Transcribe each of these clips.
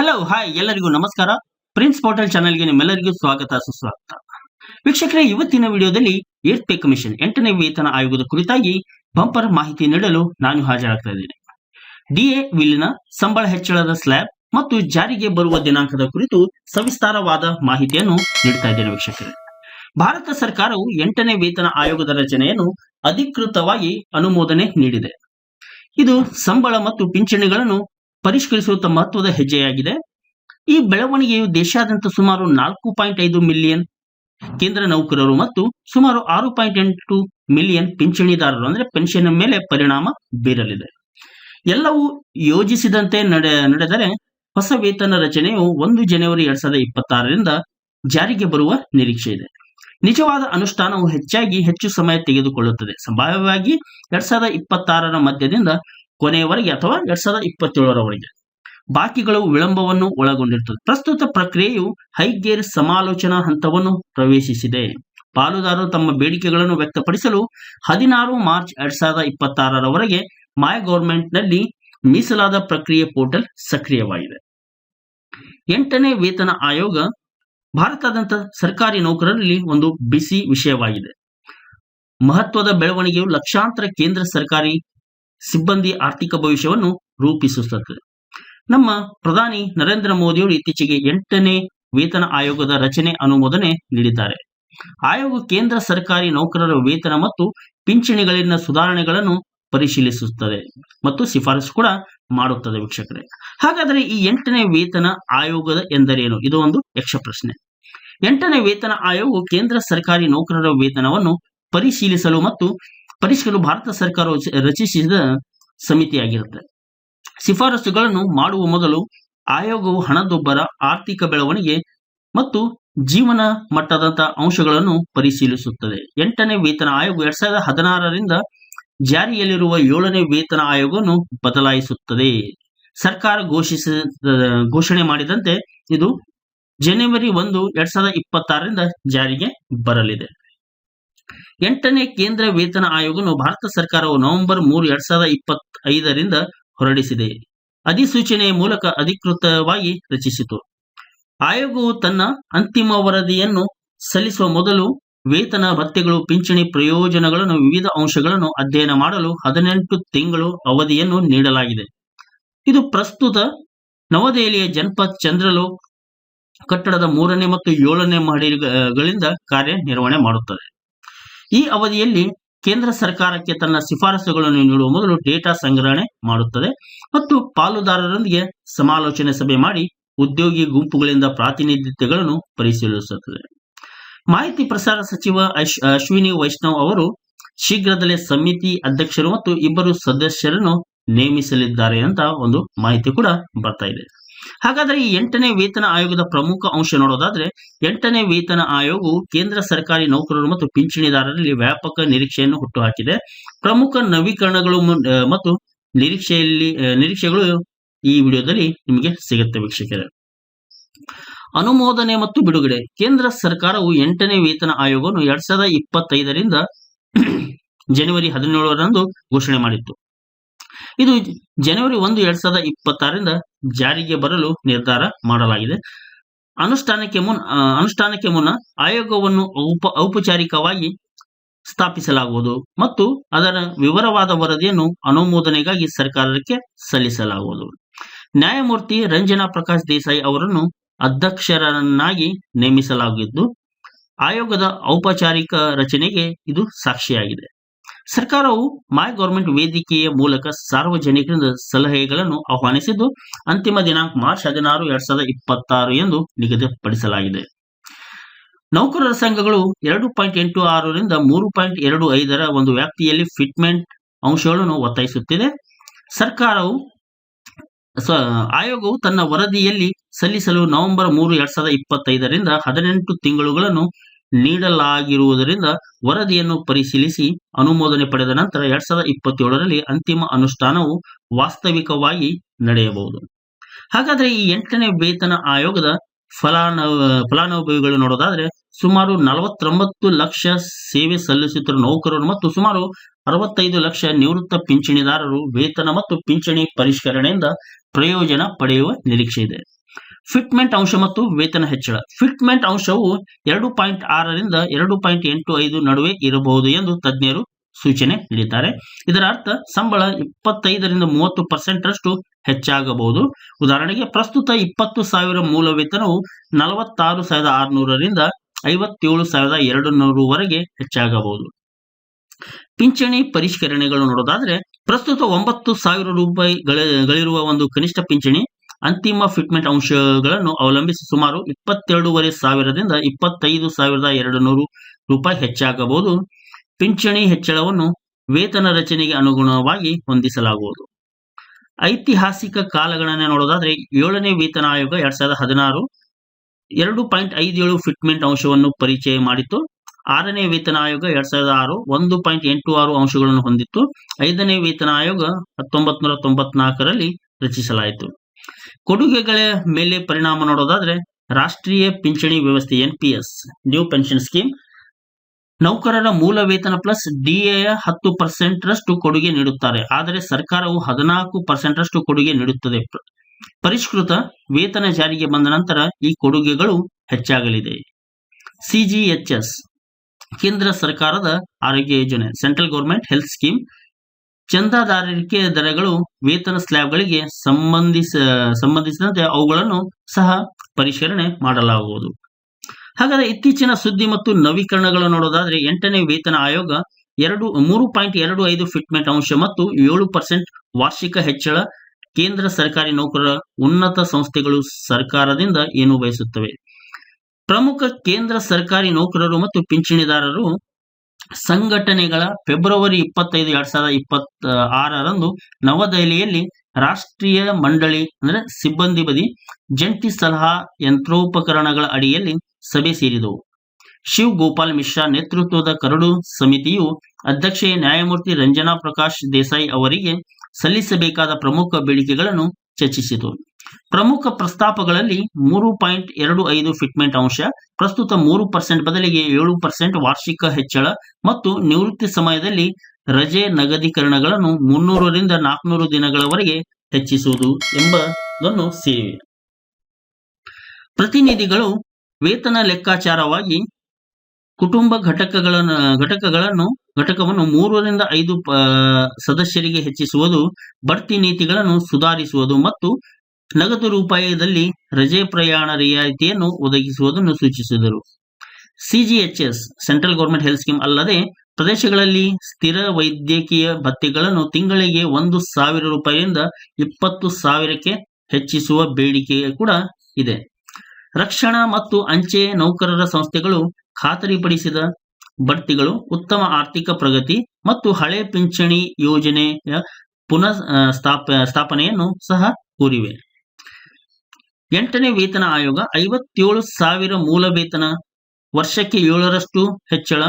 Hello hi ಎಲ್ಲರಿಗೂ ನಮಸ್ಕಾರ. Prince portal ಚಾನೆಲ್ಗೆ ನಿಮ್ಮೆಲ್ಲರಿಗೂ ಸ್ವಾಗತ ಸುಸ್ವಾಗತ. ವೀಕ್ಷಕರೇ, ಇವತ್ತಿನ ವಿಡಿಯೋದಲ್ಲಿ 8th ಪೇ ಕಮಿಷನ್ 8ನೇ ವೇತನ ಆಯೋಗದ ಕುರಿತಾಗಿ ಬಂಪರ್ ಮಾಹಿತಿ ನೀಡಲು ನಾನು ಹಾಜರಾಗ್ತಾ ಇದ್ದೇನೆ. ಡಿಎ ವಿಲ್ನ ಸಂಬಳ ಹೆಚ್ಚಳದ ಸ್ಲ್ಯಾಬ್ ಮತ್ತು ಜಾರಿಗೆ ಬರುವ ದಿನಾಂಕದ ಕುರಿತು ಸವಿಸ್ತಾರವಾದ ಮಾಹಿತಿಯನ್ನು ನೀಡ್ತಾ ಇದ್ದೇನೆ. ವೀಕ್ಷಕರೇ, ಭಾರತ ಸರ್ಕಾರವು 8ನೇ ವೇತನ ಆಯೋಗದ ರಚನೆಯನ್ನು ಅಧಿಕೃತವಾಗಿ ಅನುಮೋದನೆ ನೀಡಿದೆ. ಇದು ಸಂಬಳ ಮತ್ತು ಪಿಂಚಣಿಗಳನ್ನು ಪರಿಷ್ಕರಿಸುವ ಮಹತ್ವದ ಹೆಜ್ಜೆಯಾಗಿದೆ. ಈ ಬೆಳವಣಿಗೆಯು ದೇಶಾದ್ಯಂತ ಸುಮಾರು 4.5 ಮಿಲಿಯನ್ ಕೇಂದ್ರ ನೌಕರರು ಮತ್ತು ಸುಮಾರು 6.8 ಮಿಲಿಯನ್ ಪಿಂಚಣಿದಾರರು ಅಂದರೆ ಪೆನ್ಷನ್ ಮೇಲೆ ಪರಿಣಾಮ ಬೀರಲಿದೆ. ಎಲ್ಲವೂ ಯೋಜಿಸಿದಂತೆ ನಡೆದರೆ ಹೊಸ ವೇತನ ರಚನೆಯು 1 ಜನವರಿ 2026ರಿಂದ ಜಾರಿಗೆ ಬರುವ ನಿರೀಕ್ಷೆ ಇದೆ. ನಿಜವಾದ ಅನುಷ್ಠಾನವು ಹೆಚ್ಚು ಸಮಯ ತೆಗೆದುಕೊಳ್ಳುತ್ತದೆ. ಸಂಭಾವ್ಯವಾಗಿ 2026ರ ಮಧ್ಯದಿಂದ ಕೊನೆಯವರೆಗೆ ಅಥವಾ 2027ರವರೆಗೆ. ಬಾಕಿಗಳು ವಿಳಂಬವನ್ನು ಒಳಗೊಂಡಿರುತ್ತದೆ. ಪ್ರಸ್ತುತ ಪ್ರಕ್ರಿಯೆಯು ಹೈಗೇರ್ ಸಮಾಲೋಚನಾ ಹಂತವನ್ನು ಪ್ರವೇಶಿಸಿದೆ. ಪಾಲುದಾರರು ತಮ್ಮ ಬೇಡಿಕೆಗಳನ್ನು ವ್ಯಕ್ತಪಡಿಸಲು 16 ಮಾರ್ಚ್ 2026ರವರೆಗೆ ಮೈ ಗವರ್ಮೆಂಟ್ನಲ್ಲಿ ಮೀಸಲಾದ ಪ್ರಕ್ರಿಯೆ ಪೋರ್ಟಲ್ ಸಕ್ರಿಯವಾಗಿದೆ. 8ನೇ ವೇತನ ಆಯೋಗ ಭಾರತದಾದ್ಯಂತ ಸರ್ಕಾರಿ ನೌಕರರಲ್ಲಿ ಒಂದು ಬಿಸಿ ವಿಷಯವಾಗಿದೆ. ಮಹತ್ವದ ಬೆಳವಣಿಗೆಯು ಲಕ್ಷಾಂತರ ಕೇಂದ್ರ ಸರ್ಕಾರಿ ಸಿಬ್ಬಂದಿ ಆರ್ಥಿಕ ಭವಿಷ್ಯವನ್ನು ರೂಪಿಸುತ್ತದೆ. ನಮ್ಮ ಪ್ರಧಾನಿ ನರೇಂದ್ರ ಮೋದಿಯವರು ಇತ್ತೀಚೆಗೆ 8ನೇ ವೇತನ ಆಯೋಗದ ರಚನೆ ಅನುಮೋದನೆ ನೀಡಿದ್ದಾರೆ. ಆಯೋಗ ಕೇಂದ್ರ ಸರ್ಕಾರಿ ನೌಕರರ ವೇತನ ಮತ್ತು ಪಿಂಚಣಿಗಳಲ್ಲಿನ ಸುಧಾರಣೆಗಳನ್ನು ಪರಿಶೀಲಿಸುತ್ತದೆ ಮತ್ತು ಶಿಫಾರಸು ಕೂಡ ಮಾಡುತ್ತದೆ. ವೀಕ್ಷಕರೇ, ಹಾಗಾದರೆ ಈ 8ನೇ ವೇತನ ಆಯೋಗದ ಎಂದರೇನು? ಇದು ಒಂದು ಯಕ್ಷ ಪ್ರಶ್ನೆ. 8ನೇ ವೇತನ ಆಯೋಗವು ಕೇಂದ್ರ ಸರ್ಕಾರಿ ನೌಕರರ ವೇತನವನ್ನು ಪರಿಶೀಲಿಸಲು ಮತ್ತು ಪರಿಷ್ಕರಿಸಲು ಭಾರತ ಸರ್ಕಾರವು ರಚಿಸಿದ ಸಮಿತಿಯಾಗಿರುತ್ತೆ. ಶಿಫಾರಸುಗಳನ್ನು ಮಾಡುವ ಮೊದಲು ಆಯೋಗವು ಹಣದುಬ್ಬರ, ಆರ್ಥಿಕ ಬೆಳವಣಿಗೆ ಮತ್ತು ಜೀವನ ಮಟ್ಟದಂತಹ ಅಂಶಗಳನ್ನು ಪರಿಶೀಲಿಸುತ್ತದೆ. 8ನೇ ವೇತನ ಆಯೋಗ 2016ರಿಂದ ಜಾರಿಯಲ್ಲಿರುವ 7ನೇ ವೇತನ ಆಯೋಗವನ್ನು ಬದಲಾಯಿಸುತ್ತದೆ. ಸರ್ಕಾರ ಘೋಷಣೆ ಮಾಡಿದಂತೆ ಇದು ಜನವರಿ 1, 2026ರಿಂದ ಜಾರಿಗೆ ಬರಲಿದೆ. 8ನೇ ಕೇಂದ್ರ ವೇತನ ಆಯೋಗವನ್ನು ಭಾರತ ಸರ್ಕಾರವು ನವೆಂಬರ್ 3, 2025ರಿಂದ ಹೊರಡಿಸಿದೆ. ಅಧಿಸೂಚನೆಯ ಮೂಲಕ ಅಧಿಕೃತವಾಗಿ ರಚಿಸಿತು. ಆಯೋಗವು ತನ್ನ ಅಂತಿಮ ವರದಿಯನ್ನು ಸಲ್ಲಿಸುವ ಮೊದಲು ವೇತನ, ಭತ್ಯೆಗಳು, ಪಿಂಚಣಿ ಪ್ರಯೋಜನಗಳನ್ನು ವಿವಿಧ ಅಂಶಗಳನ್ನು ಅಧ್ಯಯನ ಮಾಡಲು 18 ತಿಂಗಳು ಅವಧಿಯನ್ನು ನೀಡಲಾಗಿದೆ. ಇದು ಪ್ರಸ್ತುತ ನವದೆಹಲಿಯ ಜನಪಥ್ ಚಂದ್ರಲೋಕ್ ಕಟ್ಟಡದ 3ನೇ ಮತ್ತು 7ನೇ ಮಹಡಿಗಳಿಂದ ಕಾರ್ಯನಿರ್ವಹಣೆ ಮಾಡುತ್ತದೆ. ಈ ಅವಧಿಯಲ್ಲಿ ಕೇಂದ್ರ ಸರ್ಕಾರಕ್ಕೆ ತನ್ನ ಶಿಫಾರಸುಗಳನ್ನು ನೀಡುವ ಮೊದಲು ಡೇಟಾ ಸಂಗ್ರಹಣೆ ಮಾಡುತ್ತದೆ ಮತ್ತು ಪಾಲುದಾರರೊಂದಿಗೆ ಸಮಾಲೋಚನೆ ಸಭೆ ಮಾಡಿ ಉದ್ಯೋಗಿ ಗುಂಪುಗಳಿಂದ ಪ್ರಾತಿನಿಧ್ಯತೆಗಳನ್ನು ಪರಿಶೀಲಿಸುತ್ತದೆ. ಮಾಹಿತಿ ಪ್ರಸಾರ ಸಚಿವ ಅಶ್ವಿನಿ ವೈಷ್ಣವ್ ಅವರು ಶೀಘ್ರದಲ್ಲೇ ಸಮಿತಿ ಅಧ್ಯಕ್ಷರು ಮತ್ತು 2 ಸದಸ್ಯರನ್ನು ನೇಮಿಸಲಿದ್ದಾರೆ ಅಂತ ಒಂದು ಮಾಹಿತಿ ಕೂಡ ಬರ್ತಾ ಇದೆ. ಹಾಗಾದರೆ ಈ 8ನೇ ವೇತನ ಆಯೋಗದ ಪ್ರಮುಖ ಅಂಶ ನೋಡೋದಾದ್ರೆ, 8ನೇ ವೇತನ ಆಯೋಗವು ಕೇಂದ್ರ ಸರ್ಕಾರಿ ನೌಕರರು ಮತ್ತು ಪಿಂಚಣಿದಾರರಲ್ಲಿ ವ್ಯಾಪಕ ನಿರೀಕ್ಷೆಯನ್ನು ಹುಟ್ಟುಹಾಕಿದೆ. ಪ್ರಮುಖ ನವೀಕರಣಗಳು ಮತ್ತು ನಿರೀಕ್ಷೆಗಳು ಈ ವಿಡಿಯೋದಲ್ಲಿ ನಿಮಗೆ ಸಿಗುತ್ತೆ. ವೀಕ್ಷಕರೇ, ಅನುಮೋದನೆ ಮತ್ತು ಬಿಡುಗಡೆ. ಕೇಂದ್ರ ಸರ್ಕಾರವು 8ನೇ ವೇತನ ಆಯೋಗವನ್ನು 2025ರಿಂದ ಜನವರಿ 17ರಂದು ಘೋಷಣೆ ಮಾಡಿತ್ತು. ಇದು ಜನವರಿ 1, 2026ರಿಂದ ಜಾರಿಗೆ ಬರಲು ನಿರ್ಧಾರ ಮಾಡಲಾಗಿದೆ. ಅನುಷ್ಠಾನಕ್ಕೆ ಮುನ್ನ ಆಯೋಗವನ್ನು ಔಪಚಾರಿಕವಾಗಿ ಸ್ಥಾಪಿಸಲಾಗುವುದು ಮತ್ತು ಅದರ ವಿವರವಾದ ವರದಿಯನ್ನು ಅನುಮೋದನೆಗಾಗಿ ಸರ್ಕಾರಕ್ಕೆ ಸಲ್ಲಿಸಲಾಗುವುದು. ನ್ಯಾಯಮೂರ್ತಿ ರಂಜನಾ ಪ್ರಕಾಶ್ ದೇಸಾಯಿ ಅವರನ್ನು ಅಧ್ಯಕ್ಷರನ್ನಾಗಿ ನೇಮಿಸಲಾಗಿದ್ದು, ಆಯೋಗದ ಔಪಚಾರಿಕ ರಚನೆಗೆ ಇದು ಸಾಕ್ಷಿಯಾಗಿದೆ. ಸರ್ಕಾರವು ಮೈ ಗವರ್ಮೆಂಟ್ ವೇದಿಕೆಯ ಮೂಲಕ ಸಾರ್ವಜನಿಕರಿಂದ ಸಲಹೆಗಳನ್ನು ಆಹ್ವಾನಿಸಿದ್ದು, ಅಂತಿಮ ದಿನಾಂಕ ಮಾರ್ಚ್ 16, 2026 ಎಂದು ನಿಗದಿಪಡಿಸಲಾಗಿದೆ. ನೌಕರರ ಸಂಘಗಳು 2.86ರಿಂದ 3.25ರ ಒಂದು ವ್ಯಾಪ್ತಿಯಲ್ಲಿ ಫಿಟ್ಮೆಂಟ್ ಅಂಶಗಳನ್ನು ಒತ್ತಾಯಿಸುತ್ತಿದೆ. ಆಯೋಗವು ತನ್ನ ವರದಿಯಲ್ಲಿ ಸಲ್ಲಿಸಲು ನವೆಂಬರ್ 3, 2025ರಿಂದ 18 ತಿಂಗಳುಗಳನ್ನು ನೀಡಲಾಗಿರುವುದರಿಂದ ವರದಿಯನ್ನು ಪರಿಶೀಲಿಸಿ ಅನುಮೋದನೆ ಪಡೆದ ನಂತರ 2027ರಲ್ಲಿ ಅಂತಿಮ ಅನುಷ್ಠಾನವು ವಾಸ್ತವಿಕವಾಗಿ ನಡೆಯಬಹುದು. ಹಾಗಾದರೆ ಈ 8ನೇ ವೇತನ ಆಯೋಗದ ಫಲಾನುಭವಿಗಳು ನೋಡೋದಾದ್ರೆ, ಸುಮಾರು 49 ಲಕ್ಷ ಸೇವೆ ಸಲ್ಲಿಸುತ್ತಿರುವ ನೌಕರರು ಮತ್ತು ಸುಮಾರು 65 ಲಕ್ಷ ನಿವೃತ್ತ ಪಿಂಚಣಿದಾರರು ವೇತನ ಮತ್ತು ಪಿಂಚಣಿ ಪರಿಷ್ಕರಣೆಯಿಂದ ಪ್ರಯೋಜನ ಪಡೆಯುವ ನಿರೀಕ್ಷೆ ಇದೆ. ಫಿಟ್ಮೆಂಟ್ ಅಂಶ ಮತ್ತು ವೇತನ ಹೆಚ್ಚಳ. ಫಿಟ್ಮೆಂಟ್ ಅಂಶವು 2.6ರಿಂದ 2.85 ನಡುವೆ ಇರಬಹುದು ಎಂದು ತಜ್ಞರು ಸೂಚನೆ ನೀಡಿದ್ದಾರೆ. ಇದರ ಅರ್ಥ ಸಂಬಳ 25ರಿಂದ 30% ಹೆಚ್ಚಾಗಬಹುದು. ಉದಾಹರಣೆಗೆ ಪ್ರಸ್ತುತ 20,000 ಮೂಲ ವೇತನವು 46,600ರಿಂದ 57,200 ವರೆಗೆ ಹೆಚ್ಚಾಗಬಹುದು. ಪಿಂಚಣಿ ಪರಿಷ್ಕರಣೆಗಳು ನೋಡೋದಾದ್ರೆ ಪ್ರಸ್ತುತ 9,000 ರೂಪಾಯಿ ಗಳಿರುವ ಒಂದು ಕನಿಷ್ಠ ಪಿಂಚಣಿ ಅಂತಿಮ ಫಿಟ್ಮೆಂಟ್ ಅಂಶಗಳನ್ನು ಅವಲಂಬಿಸಿ ಸುಮಾರು 22,500ರಿಂದ 25,200 ರೂಪಾಯಿ ಹೆಚ್ಚಾಗಬಹುದು. ಪಿಂಚಣಿ ಹೆಚ್ಚಳವನ್ನು ವೇತನ ರಚನೆಗೆ ಅನುಗುಣವಾಗಿ ಹೊಂದಿಸಲಾಗುವುದು. ಐತಿಹಾಸಿಕ ಕಾಲಗಣನೆ ನೋಡೋದಾದ್ರೆ 7ನೇ ವೇತನ ಆಯೋಗ 2016 2.57 ಫಿಟ್ಮೆಂಟ್ ಅಂಶವನ್ನು ಪರಿಚಯ ಮಾಡಿತ್ತು. 6ನೇ ವೇತನ ಆಯೋಗ 2006 1.86 ಅಂಶಗಳನ್ನು ಹೊಂದಿತ್ತು. 5ನೇ ವೇತನ ಆಯೋಗ 1994ರಲ್ಲಿ ರಚಿಸಲಾಯಿತು. ಕೊಡುಗೆಗಳ ಮೇಲೆ ಪರಿಣಾಮ ನೋಡೋದಾದ್ರೆ ರಾಷ್ಟ್ರೀಯ ಪಿಂಚಣಿ ವ್ಯವಸ್ಥೆ NPS ನ್ಯೂ ಪೆನ್ಷನ್ ಸ್ಕೀಮ್ ನೌಕರರ ಮೂಲ ವೇತನ ಪ್ಲಸ್ DAಯ 10% ಕೊಡುಗೆ ನೀಡುತ್ತಾರೆ. ಆದರೆ ಸರ್ಕಾರವು 14% ಕೊಡುಗೆ ನೀಡುತ್ತದೆ. ಪರಿಷ್ಕೃತ ವೇತನ ಜಾರಿಗೆ ಬಂದ ನಂತರ ಈ ಕೊಡುಗೆಗಳು ಹೆಚ್ಚಾಗಲಿದೆ. CGHS ಕೇಂದ್ರ ಸರ್ಕಾರದ ಆರೋಗ್ಯ ಯೋಜನೆ ಸೆಂಟ್ರಲ್ ಗೌರ್ಮೆಂಟ್ ಹೆಲ್ತ್ ಸ್ಕೀಮ್ ಚಂದಾದಾರಿಕೆ ದರಗಳು ವೇತನ ಸ್ಲ್ಯಾಬ್ಗಳಿಗೆ ಸಂಬಂಧಿಸಿದಂತೆ ಅವುಗಳನ್ನು ಸಹ ಪರಿಷ್ಕರಣೆ ಮಾಡಲಾಗುವುದು. ಹಾಗಾದರೆ ಇತ್ತೀಚಿನ ಸುದ್ದಿ ಮತ್ತು ನವೀಕರಣಗಳು ನೋಡೋದಾದ್ರೆ 8ನೇ ವೇತನ ಆಯೋಗ 3.25 ಫಿಟ್ಮೆಂಟ್ ಅಂಶ ಮತ್ತು 7% ವಾರ್ಷಿಕ ಹೆಚ್ಚಳ. ಕೇಂದ್ರ ಸರ್ಕಾರಿ ನೌಕರರ ಉನ್ನತ ಸಂಸ್ಥೆಗಳು ಸರ್ಕಾರದಿಂದ ಏನು ಬಯಸುತ್ತವೆ? ಪ್ರಮುಖ ಕೇಂದ್ರ ಸರ್ಕಾರಿ ನೌಕರರು ಮತ್ತು ಪಿಂಚಣಿದಾರರು ಸಂಘಟನೆಗಳ ಫೆಬ್ರವರಿ 25, 2026ರಂದು ನವದೆಹಲಿಯಲ್ಲಿ ರಾಷ್ಟ್ರೀಯ ಮಂಡಳಿ ಅಂದರೆ ಸಿಬ್ಬಂದಿ ಬದಿ ಜಂಟಿ ಸಲಹಾ ಯಂತ್ರೋಪಕರಣಗಳ ಅಡಿಯಲ್ಲಿ ಸಭೆ ಸೇರಿದವು. ಶಿವ್ ಗೋಪಾಲ್ ಮಿಶ್ರಾ ನೇತೃತ್ವದ ಕರಡು ಸಮಿತಿಯು ಅಧ್ಯಕ್ಷೆ ನ್ಯಾಯಮೂರ್ತಿ ರಂಜನಾ ಪ್ರಕಾಶ್ ದೇಸಾಯಿ ಅವರಿಗೆ ಸಲ್ಲಿಸಬೇಕಾದ ಪ್ರಮುಖ ಬೇಡಿಕೆಗಳನ್ನು ಚರ್ಚಿಸಿತು. ಪ್ರಮುಖ ಪ್ರಸ್ತಾಪಗಳಲ್ಲಿ 3.25 ಫಿಟ್ಮೆಂಟ್ ಅಂಶ, ಪ್ರಸ್ತುತ 3% ಬದಲಿಗೆ 7% ವಾರ್ಷಿಕ ಹೆಚ್ಚಳ ಮತ್ತು ನಿವೃತ್ತಿ ಸಮಯದಲ್ಲಿ ರಜೆ ನಗದೀಕರಣಗಳನ್ನು 300ರಿಂದ 400 ದಿನಗಳವರೆಗೆ ಹೆಚ್ಚಿಸುವುದು ಎಂಬುದನ್ನು ಸೇರಿವೆ. ಪ್ರತಿನಿಧಿಗಳು ವೇತನ ಲೆಕ್ಕಾಚಾರವಾಗಿ ಕುಟುಂಬ ಘಟಕವನ್ನು 3ರಿಂದ 5 ಸದಸ್ಯರಿಗೆ ಹೆಚ್ಚಿಸುವುದು, ಬಡ್ತಿ ನೀತಿಗಳನ್ನು ಸುಧಾರಿಸುವುದು ಮತ್ತು ನಗದು ರೂಪಾಯಿದಲ್ಲಿ ರಜೆ ಪ್ರಯಾಣ ರಿಯಾಯಿತಿಯನ್ನು ಒದಗಿಸುವುದನ್ನು ಸೂಚಿಸಿದರು. CGHS central government health scheme ಅಲ್ಲದೆ ಪ್ರದೇಶಗಳಲ್ಲಿ ಸ್ಥಿರ ವೈದ್ಯಕೀಯ ಭತ್ಯೆಗಳನ್ನು ತಿಂಗಳಿಗೆ 1,000 ರೂಪಾಯಿಯಿಂದ 20,000ಕ್ಕೆ ಹೆಚ್ಚಿಸುವ ಬೇಡಿಕೆ ಕೂಡ ಇದೆ. ರಕ್ಷಣಾ ಮತ್ತು ಅಂಚೆ ನೌಕರರ ಸಂಸ್ಥೆಗಳು ಖಾತರಿಪಡಿಸಿದ ಬಡ್ತಿಗಳು, ಉತ್ತಮ ಆರ್ಥಿಕ ಪ್ರಗತಿ ಮತ್ತು ಹಳೆ ಪಿಂಚಣಿ ಯೋಜನೆಯ ಪುನಃ ಸ್ಥಾಪನೆಯನ್ನು ಸಹ ಕೋರಿವೆ. 8ನೇ ವೇತನ ಆಯೋಗ 57,000 ಮೂಲ ವೇತನ, ವರ್ಷಕ್ಕೆ 7% ಹೆಚ್ಚಳ.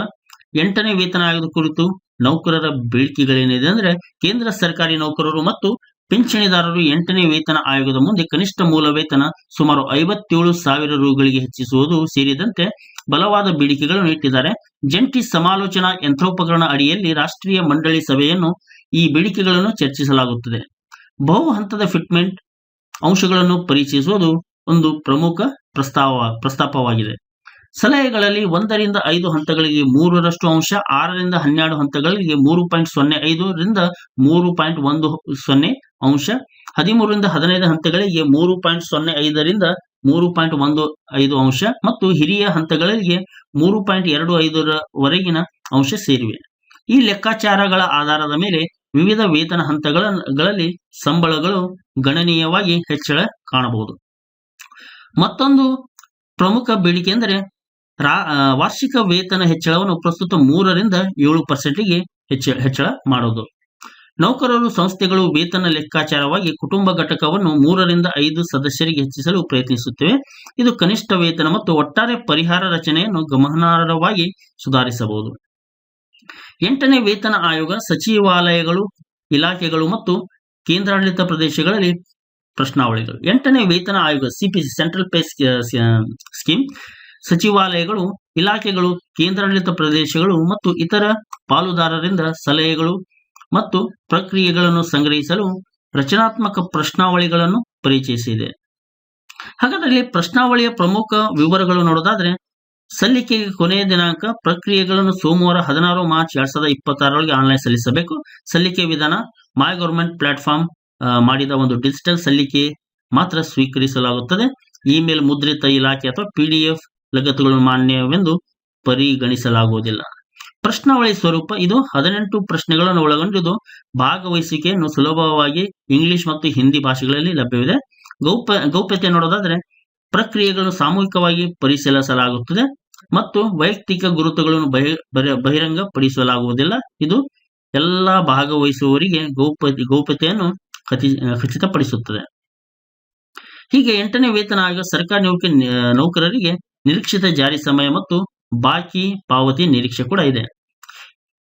8ನೇ ವೇತನ ಆಯೋಗದ ಕುರಿತು ನೌಕರರ ಬೇಡಿಕೆಗಳೇನಿದೆ ಅಂದ್ರೆ ಕೇಂದ್ರ ಸರ್ಕಾರಿ ನೌಕರರು ಮತ್ತು ಪಿಂಚಣಿದಾರರು 8ನೇ ವೇತನ ಆಯೋಗದ ಮುಂದೆ ಕನಿಷ್ಠ ಮೂಲ ವೇತನ ಸುಮಾರು 57,000 ರೂಗಳಿಗೆ ಹೆಚ್ಚಿಸುವುದು ಸೇರಿದಂತೆ ಬಲವಾದ ಬೇಡಿಕೆಗಳನ್ನು ಇಟ್ಟಿದ್ದಾರೆ. ಜಂಟಿ ಸಮಾಲೋಚನಾ ಯಂತ್ರೋಪಕರಣ ಅಡಿಯಲ್ಲಿ ರಾಷ್ಟ್ರೀಯ ಮಂಡಳಿ ಸಭೆಯನ್ನು ಈ ಬೇಡಿಕೆಗಳನ್ನು ಚರ್ಚಿಸಲಾಗುತ್ತದೆ. ಬಹು ಹಂತದ ಫಿಟ್ಮೆಂಟ್ ಅಂಶಗಳನ್ನು ಪರಿಚಯಿಸುವುದು ಒಂದು ಪ್ರಮುಖ ಪ್ರಸ್ತಾಪವಾಗಿದೆ. ಸಲಹೆಗಳಲ್ಲಿ 1ರಿಂದ 5 ಹಂತಗಳಿಗೆ 3% ಅಂಶ, 6ರಿಂದ 12 ಹಂತಗಳಿಗೆ 3.05 ರಿಂದ 3.10 ಅಂಶ, 13ರಿಂದ 15 ಹಂತಗಳಿಗೆ 3.05 ರಿಂದ 3.15 ಅಂಶ ಮತ್ತು ಹಿರಿಯ ಹಂತಗಳಿಗೆ 3.25 ರವರೆಗಿನ ಅಂಶ ಸೇರಿವೆ. ಈ ಲೆಕ್ಕಾಚಾರಗಳ ಆಧಾರದ ಮೇಲೆ ವಿವಿಧ ವೇತನ ಹಂತಗಳಲ್ಲಿ ಸಂಬಳಗಳು ಗಣನೀಯವಾಗಿ ಹೆಚ್ಚಳ ಕಾಣಬಹುದು. ಮತ್ತೊಂದು ಪ್ರಮುಖ ಬೇಡಿಕೆ ಎಂದರೆ ವಾರ್ಷಿಕ ವೇತನ ಹೆಚ್ಚಳವನ್ನು ಪ್ರಸ್ತುತ 3ರಿಂದ 7%ಗೆ ಹೆಚ್ಚಳ ಮಾಡೋದು. ನೌಕರರು ಸಂಸ್ಥೆಗಳು ವೇತನ ಲೆಕ್ಕಾಚಾರವಾಗಿ ಕುಟುಂಬ ಘಟಕವನ್ನು 3ರಿಂದ 5 ಸದಸ್ಯರಿಗೆ ಹೆಚ್ಚಿಸಲು ಪ್ರಯತ್ನಿಸುತ್ತವೆ. ಇದು ಕನಿಷ್ಠ ವೇತನ ಮತ್ತು ಒಟ್ಟಾರೆ ಪರಿಹಾರ ರಚನೆಯನ್ನು ಗಮನಾರ್ಹವಾಗಿ ಸುಧಾರಿಸಬಹುದು. 8ನೇ ವೇತನ ಆಯೋಗ ಸಚಿವಾಲಯಗಳು, ಇಲಾಖೆಗಳು ಮತ್ತು ಕೇಂದ್ರಾಡಳಿತ ಪ್ರದೇಶಗಳಲ್ಲಿ ಪ್ರಶ್ನಾವಳಿಗಳು. 8ನೇ ವೇತನ ಆಯೋಗ CPC ಸೆಂಟ್ರಲ್ ಪೇ ಸ್ಕೀಮ್ ಸಚಿವಾಲಯಗಳು, ಇಲಾಖೆಗಳು, ಕೇಂದ್ರಾಡಳಿತ ಪ್ರದೇಶಗಳು ಮತ್ತು ಇತರ ಪಾಲುದಾರರಿಂದ ಸಲಹೆಗಳು ಮತ್ತು ಪ್ರಕ್ರಿಯೆಗಳನ್ನು ಸಂಗ್ರಹಿಸಲು ರಚನಾತ್ಮಕ ಪ್ರಶ್ನಾವಳಿಗಳನ್ನು ಪರಿಚಯಿಸಿದೆ. ಹಾಗಾದ್ರೆ ಇಲ್ಲಿ ಪ್ರಶ್ನಾವಳಿಯ ಪ್ರಮುಖ ವಿವರಗಳು ನೋಡೋದಾದ್ರೆ, ಸಲ್ಲಿಕೆಗೆ ಕೊನೆಯ ದಿನಾಂಕ, ಪ್ರಕ್ರಿಯೆಗಳನ್ನು ಸೋಮವಾರ 16 ಮಾರ್ಚ್ 2026 ಆನ್ಲೈನ್ ಸಲ್ಲಿಸಬೇಕು. ಸಲ್ಲಿಕೆ ವಿಧಾನ, ಮೈ ಗವರ್ಮೆಂಟ್ ಪ್ಲಾಟ್ಫಾರ್ಮ್ ಮಾಡಿದ ಒಂದು ಡಿಜಿಟಲ್ ಸಲ್ಲಿಕೆ ಮಾತ್ರ ಸ್ವೀಕರಿಸಲಾಗುತ್ತದೆ. ಇಮೇಲ್, ಮುದ್ರಿತ ಇಲಾಖೆ ಅಥವಾ PDF ಲಗತ್ತುಗಳು ಮಾನ್ಯವೆಂದು ಪರಿಗಣಿಸಲಾಗುವುದಿಲ್ಲ. ಪ್ರಶ್ನಾವಳಿ ಸ್ವರೂಪ, ಇದು 18 ಪ್ರಶ್ನೆಗಳನ್ನು ಒಳಗೊಂಡಿದ್ದು ಭಾಗವಹಿಸುವಿಕೆಯನ್ನು ಸುಲಭವಾಗಿ ಇಂಗ್ಲಿಷ್ ಮತ್ತು ಹಿಂದಿ ಭಾಷೆಗಳಲ್ಲಿ ಲಭ್ಯವಿದೆ. ಗೌಪ್ಯತೆ ನೋಡೋದಾದ್ರೆ, ಪ್ರಕ್ರಿಯೆಗಳನ್ನು ಸಾಮೂಹಿಕವಾಗಿ ಪರಿಶೀಲಿಸಲಾಗುತ್ತದೆ ಮತ್ತು ವೈಯಕ್ತಿಕ ಗುರುತುಗಳನ್ನು ಬಹಿರಂಗಪಡಿಸಲಾಗುವುದಿಲ್ಲ. ಇದು ಎಲ್ಲ ಭಾಗವಹಿಸುವವರಿಗೆ ಗೌಪ್ಯತೆಯನ್ನು ಖಚಿತಪಡಿಸುತ್ತದೆ. ಹೀಗೆ 8ನೇ ವೇತನ ಆಯೋಗ ಸರ್ಕಾರಿ ನೌಕರರಿಗೆ ನಿರೀಕ್ಷಿತ ಜಾರಿ ಸಮಯ ಮತ್ತು ಬಾಕಿ ಪಾವತಿ ನಿರೀಕ್ಷೆ ಕೂಡ ಇದೆ.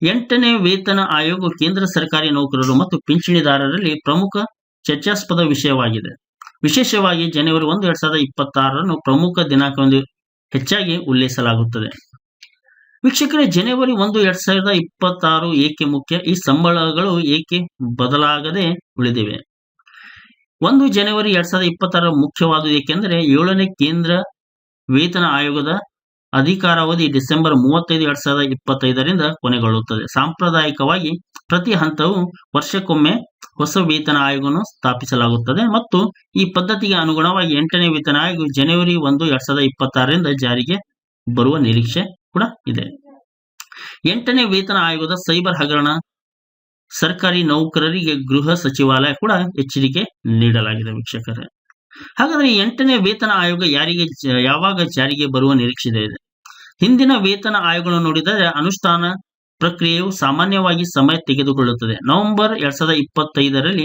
8ನೇ ವೇತನ ಆಯೋಗ ಕೇಂದ್ರ ಸರ್ಕಾರಿ ನೌಕರರು ಮತ್ತು ಪಿಂಚಣಿದಾರರಲ್ಲಿ ಪ್ರಮುಖ ಚರ್ಚಾಸ್ಪದ ವಿಷಯವಾಗಿದೆ. ವಿಶೇಷವಾಗಿ ಜನವರಿ 1, 2026 ಪ್ರಮುಖ ದಿನಾಂಕವೆಂದು ಹೆಚ್ಚಾಗಿ ಉಲ್ಲೇಖಿಸಲಾಗುತ್ತದೆ. ವೀಕ್ಷಕರೇ, ಜನವರಿ 1, 2026 ಏಕೆ ಮುಖ್ಯ? ಈ ಸಂಬಳಗಳು ಏಕೆ ಬದಲಾಗದೆ ಉಳಿದಿವೆ? 1 ಜನವರಿ 2026 ಮುಖ್ಯವಾದುದು ಏಕೆಂದರೆ 7ನೇ ಕೇಂದ್ರ ವೇತನ ಆಯೋಗದ ಅಧಿಕಾರಾವಧಿ ಡಿಸೆಂಬರ್ 35, 2025 ಕೊನೆಗೊಳ್ಳುತ್ತದೆ. ಸಾಂಪ್ರದಾಯಿಕವಾಗಿ ಪ್ರತಿ ಹಂತವು ವರ್ಷಕ್ಕೊಮ್ಮೆ ಹೊಸ ವೇತನ ಆಯೋಗವನ್ನು ಸ್ಥಾಪಿಸಲಾಗುತ್ತದೆ ಮತ್ತು ಈ ಪದ್ಧತಿಗೆ ಅನುಗುಣವಾಗಿ 8ನೇ ವೇತನ ಆಯೋಗ ಜನವರಿ 1, 2026 ಜಾರಿಗೆ ಬರುವ ನಿರೀಕ್ಷೆ ಕೂಡ ಇದೆ. 8ನೇ ವೇತನ ಆಯೋಗದ ಸೈಬರ್ ಹಗರಣ, ಸರ್ಕಾರಿ ನೌಕರರಿಗೆ ಗೃಹ ಸಚಿವಾಲಯ ಕೂಡ ಎಚ್ಚರಿಕೆ ನೀಡಲಾಗಿದೆ. ವೀಕ್ಷಕರೇ, ಹಾಗಾದ್ರೆ 8ನೇ ವೇತನ ಆಯೋಗ ಯಾವಾಗ ಜಾರಿಗೆ ಬರುವ ನಿರೀಕ್ಷೆ ಇದೆ? ಹಿಂದಿನ ವೇತನ ಆಯೋಗಗಳನ್ನು ನೋಡಿದರೆ ಅನುಷ್ಠಾನ ಪ್ರಕ್ರಿಯೆಯು ಸಾಮಾನ್ಯವಾಗಿ ಸಮಯ ತೆಗೆದುಕೊಳ್ಳುತ್ತದೆ. ನವೆಂಬರ್ 2025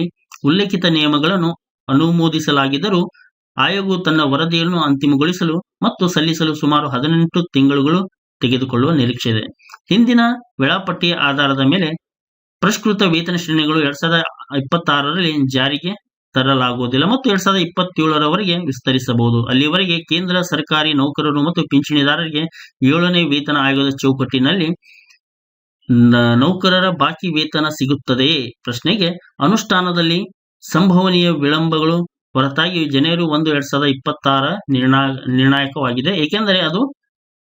ಉಲ್ಲೇಖಿತ ನಿಯಮಗಳನ್ನು ಅನುಮೋದಿಸಲಾಗಿದ್ದರೂ ಆಯೋಗವು ತನ್ನ ವರದಿಯನ್ನು ಅಂತಿಮಗೊಳಿಸಲು ಮತ್ತು ಸಲ್ಲಿಸಲು ಸುಮಾರು 18 ತಿಂಗಳುಗಳು ತೆಗೆದುಕೊಳ್ಳುವ ನಿರೀಕ್ಷೆ ಇದೆ. ಹಿಂದಿನ ವೇಳಾಪಟ್ಟಿಯ ಆಧಾರದ ಮೇಲೆ ಪರಿಷ್ಕೃತ ವೇತನ ಶ್ರೇಣಿಗಳು 2026 ಜಾರಿಗೆ ತರಲಾಗುವುದಿಲ್ಲ ಮತ್ತು 2027 ವಿಸ್ತರಿಸಬಹುದು. ಅಲ್ಲಿವರೆಗೆ ಕೇಂದ್ರ ಸರ್ಕಾರಿ ನೌಕರರು ಮತ್ತು ಪಿಂಚಣಿದಾರರಿಗೆ 7ನೇ ವೇತನ ಆಯೋಗದ ಚೌಕಟ್ಟಿನಲ್ಲಿ ನೌಕರರ ಬಾಕಿ ವೇತನ ಸಿಗುತ್ತದೆಯೇ ಪ್ರಶ್ನೆಗೆ ಅನುಷ್ಠಾನದಲ್ಲಿ ಸಂಭವನೀಯ ವಿಳಂಬಗಳು ಹೊರತಾಗಿ ಜನವರಿ 1, 2026 ನಿರ್ಣಾಯಕವಾಗಿದೆ, ಏಕೆಂದರೆ ಅದು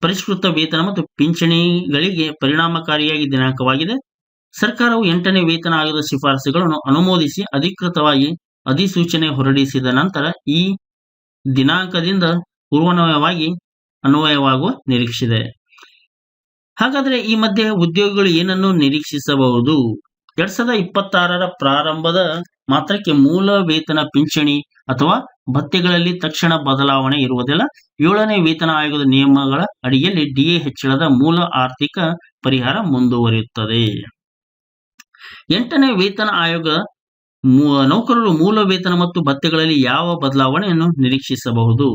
ಪರಿಷ್ಕೃತ ವೇತನ ಮತ್ತು ಪಿಂಚಣಿಗಳಿಗೆ ಪರಿಣಾಮಕಾರಿಯಾಗಿ ದಿನಾಂಕವಾಗಿದೆ. ಸರ್ಕಾರವು 8ನೇ ವೇತನ ಆಯೋಗದ ಶಿಫಾರಸುಗಳನ್ನು ಅನುಮೋದಿಸಿ ಅಧಿಕೃತವಾಗಿ ಅಧಿಸೂಚನೆ ಹೊರಡಿಸಿದ ನಂತರ ಈ ದಿನಾಂಕದಿಂದ ಪೂರ್ವಾನ್ವಯವಾಗಿ ಅನ್ವಯವಾಗುವ ನಿರೀಕ್ಷೆ. ಹಾಗಾದ್ರೆ ಈ ಮಧ್ಯೆ ಉದ್ಯೋಗಿಗಳು ಏನನ್ನು ನಿರೀಕ್ಷಿಸಬಹುದು? 2026 ಪ್ರಾರಂಭದ ಮಾತ್ರಕ್ಕೆ ಮೂಲ ವೇತನ, ಪಿಂಚಣಿ ಅಥವಾ ಭತ್ಯೆಗಳಲ್ಲಿ ತಕ್ಷಣ ಬದಲಾವಣೆ ಇರುವುದಿಲ್ಲ. 7ನೇ ವೇತನ ಆಯೋಗದ ನಿಯಮಗಳ ಅಡಿಯಲ್ಲಿ DA ಹೆಚ್ಚಳದ ಮೂಲ ಆರ್ಥಿಕ ಪರಿಹಾರ ಮುಂದುವರಿಯುತ್ತದೆ. 8ನೇ ವೇತನ ಆಯೋಗ ನೌಕರರು ಮೂಲ ವೇತನ ಮತ್ತು ಭತ್ಯೆಗಳಲ್ಲಿ ಯಾವ ಬದಲಾವಣೆಯನ್ನು ನಿರೀಕ್ಷಿಸಬಹುದು?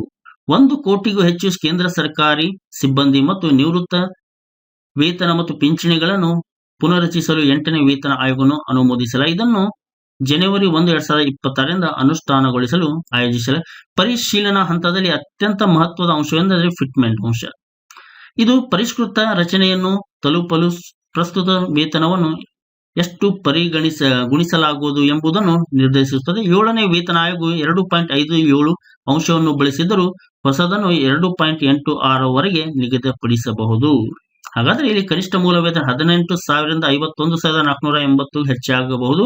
1 ಕೋಟಿಗೂ ಹೆಚ್ಚು ಕೇಂದ್ರ ಸರ್ಕಾರಿ ಸಿಬ್ಬಂದಿ ಮತ್ತು ನಿವೃತ್ತ ವೇತನ ಮತ್ತು ಪಿಂಚಣಿಗಳನ್ನು ಪುನರ್ರಚಿಸಲು 8ನೇ ವೇತನ ಆಯೋಗವನ್ನು ಅನುಮೋದಿಸಲಾಗಿದೆ. ಇದನ್ನು ಜನವರಿ 1, 2026 ಅನುಷ್ಠಾನಗೊಳಿಸಲು ಆಯೋಜಿಸಲಾಗಿದೆ. ಪರಿಶೀಲನಾ ಹಂತದಲ್ಲಿ ಅತ್ಯಂತ ಮಹತ್ವದ ಅಂಶವೆಂದರೆ ಫಿಟ್ಮೆಂಟ್ ಅಂಶ. ಇದು ಪರಿಷ್ಕೃತ ರಚನೆಯನ್ನು ತಲುಪಲು ಪ್ರಸ್ತುತ ವೇತನವನ್ನು ಎಷ್ಟು ಗುಣಿಸಲಾಗುವುದು ಎಂಬುದನ್ನು ನಿರ್ಧರಿಸುತ್ತದೆ. 7ನೇ ವೇತನ ಆಯೋಗ 2.57 ಅಂಶವನ್ನು ಬಳಸಿದರೂ ಹೊಸದನ್ನು 2.86 ನಿಗದಿಪಡಿಸಬಹುದು. ಹಾಗಾದ್ರೆ ಇಲ್ಲಿ ಕನಿಷ್ಠ ಮೂಲ ವೇತನ 18,000 ರಿಂದ 51,480 ಹೆಚ್ಚಾಗಬಹುದು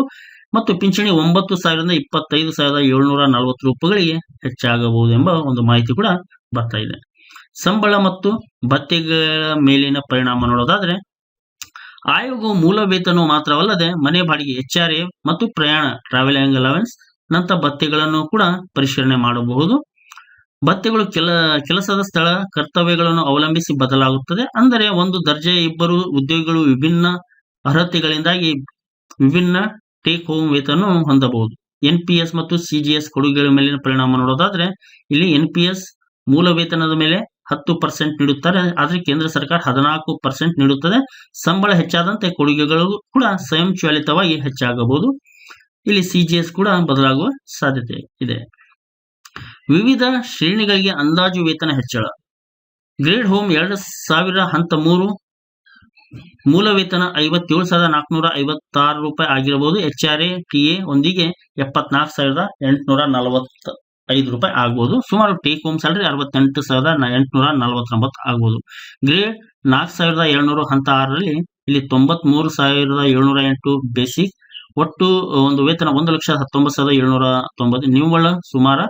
ಮತ್ತು ಪಿಂಚಣಿ 9,000 ರಿಂದ 25,740 ರೂಪಾಯಿಗಳಿಗೆ ಹೆಚ್ಚಾಗಬಹುದು ಎಂಬ ಒಂದು ಮಾಹಿತಿ ಕೂಡ ಬರ್ತಾ ಇದೆ. ಸಂಬಳ ಮತ್ತು ಭತ್ಯೆಗಳ ಮೇಲಿನ ಪರಿಣಾಮ ನೋಡೋದಾದ್ರೆ, ಆಯೋಗವು ಮೂಲ ವೇತನ ಮಾತ್ರವಲ್ಲದೆ ಮನೆ ಬಾಡಿಗೆ, HRA ಮತ್ತು ಪ್ರಯಾಣ ಟ್ರಾವೆಲಿಂಗ್ ಅಲವೆನ್ಸ್ ನಂತ ಭತ್ಯೆಗಳನ್ನು ಕೂಡ ಪರಿಶೀಲನೆ ಮಾಡಬಹುದು. ಭತ್ಯೆಗಳು ಕೆಲಸದ ಸ್ಥಳ, ಕರ್ತವ್ಯಗಳನ್ನು ಅವಲಂಬಿಸಿ ಬದಲಾಗುತ್ತದೆ. ಅಂದರೆ ಒಂದು ದರ್ಜೆಯ ಇಬ್ಬರು ಉದ್ಯೋಗಿಗಳು ವಿಭಿನ್ನ ಅರ್ಹತೆಗಳಿಂದಾಗಿ ವಿಭಿನ್ನ ಟೇಕ್ ಹೋಮ್ ವೇತನ ಹೊಂದಬಹುದು. NPS ಮತ್ತು CGS ಕೊಡುಗೆಗಳ ಮೇಲಿನ ಪರಿಣಾಮ ನೋಡೋದಾದ್ರೆ, ಇಲ್ಲಿ NPS ಮೂಲ ವೇತನದ ಮೇಲೆ 10% ನೀಡುತ್ತಾರೆ, ಆದರೆ ಕೇಂದ್ರ ಸರ್ಕಾರ 14% ನೀಡುತ್ತದೆ. ಸಂಬಳ ಹೆಚ್ಚಾದಂತೆ ಕೊಡುಗೆಗಳು ಕೂಡ ಸ್ವಯಂಚಾಲಿತವಾಗಿ ಹೆಚ್ಚಾಗಬಹುದು. ಇಲ್ಲಿ CGS ಕೂಡ ಬದಲಾಗುವ ಸಾಧ್ಯತೆ ಇದೆ. ವಿವಿಧ ಶ್ರೇಣಿಗಳಿಗೆ ಅಂದಾಜು ವೇತನ ಹೆಚ್ಚಳ. ಗ್ರೇಡ್ ಹೋಮ್ 2000 ಹಂತ 3 ಮೂಲ ವೇತನ 57,456 ರೂಪಾಯಿ ಆಗಿರಬಹುದು. HRA TA ಒಂದಿಗೆ 74,845 ರೂಪಾಯಿ ಆಗ್ಬೋದು. ಸುಮಾರು ಟೇಕ್ ಹೋಮ್ ಸ್ಯಾಲರಿ 68,849 ಆಗ್ಬೋದು. ಗ್ರೇಡ್ 4,700 ಹಂತ 6ರಲ್ಲಿ ಇಲ್ಲಿ 93,708 ಬೇಸಿಕ್, ಒಟ್ಟು ಒಂದು ವೇತನ 1,19,790, ನಿವ್ವಳ ಸುಮಾರು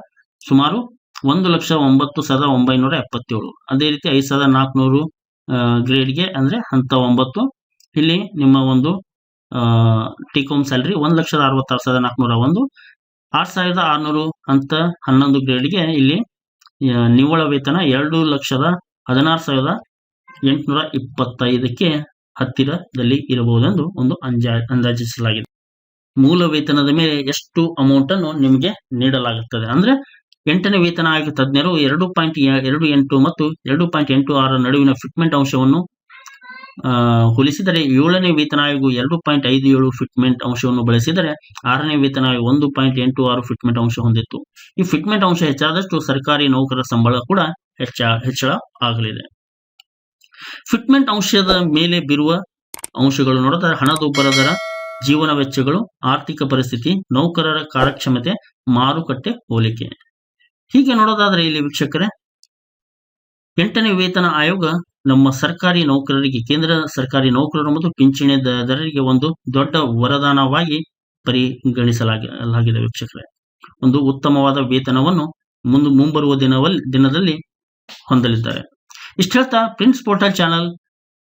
1,09,977. ಅದೇ ರೀತಿ 5,400 ಗ್ರೇಡ್ಗೆ ಅಂದ್ರೆ ಹಂತ 9, ಇಲ್ಲಿ ನಿಮ್ಮ ಒಂದು ಟೇಕ್ ಹೋಮ್ ಸ್ಯಾಲರಿ 1,66,401. 6,600 ಹಂತ 11 ಗ್ರೇಡ್ಗೆ ಇಲ್ಲಿ ನಿವ್ವಳ ವೇತನ 2,16,825ಕ್ಕೆ ಹತ್ತಿರದಲ್ಲಿ ಇರಬಹುದೆಂದು ಒಂದು ಅಂದಾಜಿಸಲಾಗಿದೆ. ಮೂಲ ವೇತನದ ಮೇಲೆ ಎಷ್ಟು ಅಮೌಂಟ್ ಅನ್ನು ನಿಮಗೆ ನೀಡಲಾಗುತ್ತದೆ ಅಂದ್ರೆ 8ನೇ ವೇತನ ಆಯೋಗ ತಜ್ಞರು 2.28 ಮತ್ತು 2.86 ನಡುವಿನ ಫಿಟ್ಮೆಂಟ್ ಅಂಶವನ್ನು ಹೋಲಿಸಿದರೆ 7ನೇ ವೇತನ ಆಯೋಗ 2.57 ಫಿಟ್ಮೆಂಟ್ ಅಂಶವನ್ನು ಬಳಸಿದರೆ 6ನೇ ವೇತನ ಆಯೋಗ 1.86 ಫಿಟ್ಮೆಂಟ್ ಅಂಶ ಹೊಂದಿತ್ತು. ಈ ಫಿಟ್ಮೆಂಟ್ ಅಂಶ ಹೆಚ್ಚಾದಷ್ಟು ಸರ್ಕಾರಿ ನೌಕರರ ಸಂಬಳ ಕೂಡ ಹೆಚ್ಚಳ ಆಗಲಿದೆ. ಫಿಟ್ಮೆಂಟ್ ಅಂಶದ ಮೇಲೆ ಬೀರುವ ಅಂಶಗಳು ನೋಡಿದ್ರೆ ಹಣದುಬ್ಬರ ದರ, ಜೀವನ ವೆಚ್ಚಗಳು, ಆರ್ಥಿಕ ಪರಿಸ್ಥಿತಿ, ನೌಕರರ ಕಾರ್ಯಕ್ಷಮತೆ, ಮಾರುಕಟ್ಟೆ ಹೋಲಿಕೆ. ಹೀಗೆ ನೋಡೋದಾದ್ರೆ ಇಲ್ಲಿ ವೀಕ್ಷಕರೇ 8ನೇ ವೇತನ ಆಯೋಗ ನಮ್ಮ ಸರ್ಕಾರಿ ನೌಕರರಿಗೆ, ಕೇಂದ್ರ ಸರ್ಕಾರಿ ನೌಕರರು ಮತ್ತು ಪಿಂಚಣಿದಾರರಿಗೆ ಒಂದು ದೊಡ್ಡ ವರದಾನವಾಗಿ ಪರಿಗಣಿಸಲಾಗಿದೆ ವೀಕ್ಷಕರೇ. ಒಂದು ಉತ್ತಮವಾದ ವೇತನವನ್ನು ಮುಂಬರುವ ದಿನದಲ್ಲಿ ಹೊಂದಲಿದ್ದಾರೆ. ಇಷ್ಟ ಹೇಳ್ತಾ ಪ್ರಿನ್ಸ್ ಪೋರ್ಟಲ್ ಚಾನಲ್,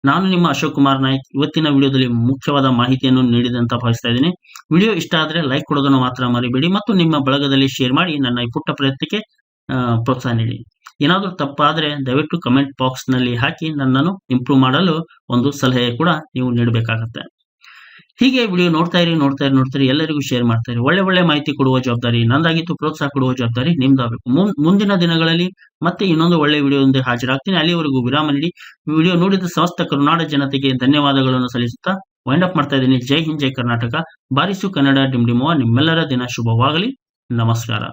ನಾನು ನಿಮ್ಮ ಅಶೋಕ್ ಕುಮಾರ್ ನಾಯ್ಕ್ ಇವತ್ತಿನ ವಿಡಿಯೋದಲ್ಲಿ ಮುಖ್ಯವಾದ ಮಾಹಿತಿಯನ್ನು ನೀಡಿದೆ ಅಂತ ಭಾವಿಸ್ತಾ ಇದ್ದೀನಿ. ವಿಡಿಯೋ ಇಷ್ಟ ಆದರೆ ಲೈಕ್ ಕೊಡೋದನ್ನು ಮಾತ್ರ ಮರಿಬೇಡಿ ಮತ್ತು ನಿಮ್ಮ ಬಳಗದಲ್ಲಿ ಶೇರ್ ಮಾಡಿ ನನ್ನ ಈ ಪುಟ್ಟ ಪ್ರಯತ್ನಕ್ಕೆ ಪ್ರೋತ್ಸಾಹ ನೀಡಿ. ಏನಾದರೂ ತಪ್ಪಾದರೆ ದಯವಿಟ್ಟು ಕಮೆಂಟ್ ಬಾಕ್ಸ್ ನಲ್ಲಿ ಹಾಕಿ ನನ್ನನ್ನು ಇಂಪ್ರೂವ್ ಮಾಡಲು ಒಂದು ಸಲಹೆ ಕೂಡ ನೀವು ನೀಡಬೇಕಾಗುತ್ತೆ. ಹೀಗೆ ವಿಡಿಯೋ ನೋಡ್ತಾ ಇರಿ ಎಲ್ಲರಿಗೂ ಶೇರ್ ಮಾಡ್ತಾ ಇರಿ. ಒಳ್ಳೆ ಮಾಹಿತಿ ಕೊಡುವ ಜವಾಬ್ದಾರಿ ನಂದಾಗಿತ್ತು, ಪ್ರೋತ್ಸಾಹ ಕೊಡುವ ಜವಾಬ್ದಾರಿ ನಿಮ್ದಾಗಬೇಕು. ಮುಂದಿನ ದಿನಗಳಲ್ಲಿ ಮತ್ತೆ ಇನ್ನೊಂದು ಒಳ್ಳೆ ವಿಡಿಯೋದೊಂದಿಗೆ ಹಾಜರಾಗ್ತೀನಿ. ಅಲ್ಲಿವರೆಗೂ ವಿರಾಮ ನೀಡಿ. ವಿಡಿಯೋ ನೋಡಿದ ಸಮಸ್ತ ಕರುನಾಡ ಜನತೆಗೆ ಧನ್ಯವಾದಗಳನ್ನು ಸಲ್ಲಿಸುತ್ತಾ ವೈಂಡ್ ಅಪ್ ಮಾಡ್ತಾ ಇದ್ದೀನಿ. ಜೈ ಹಿಂದ್, ಜೈ ಕರ್ನಾಟಕ, ಬಾರಿಸು ಕನ್ನಡ ಡಿಂಡಿಮುವ. ನಿಮ್ಮೆಲ್ಲರ ದಿನ ಶುಭವಾಗಲಿ. ನಮಸ್ಕಾರ.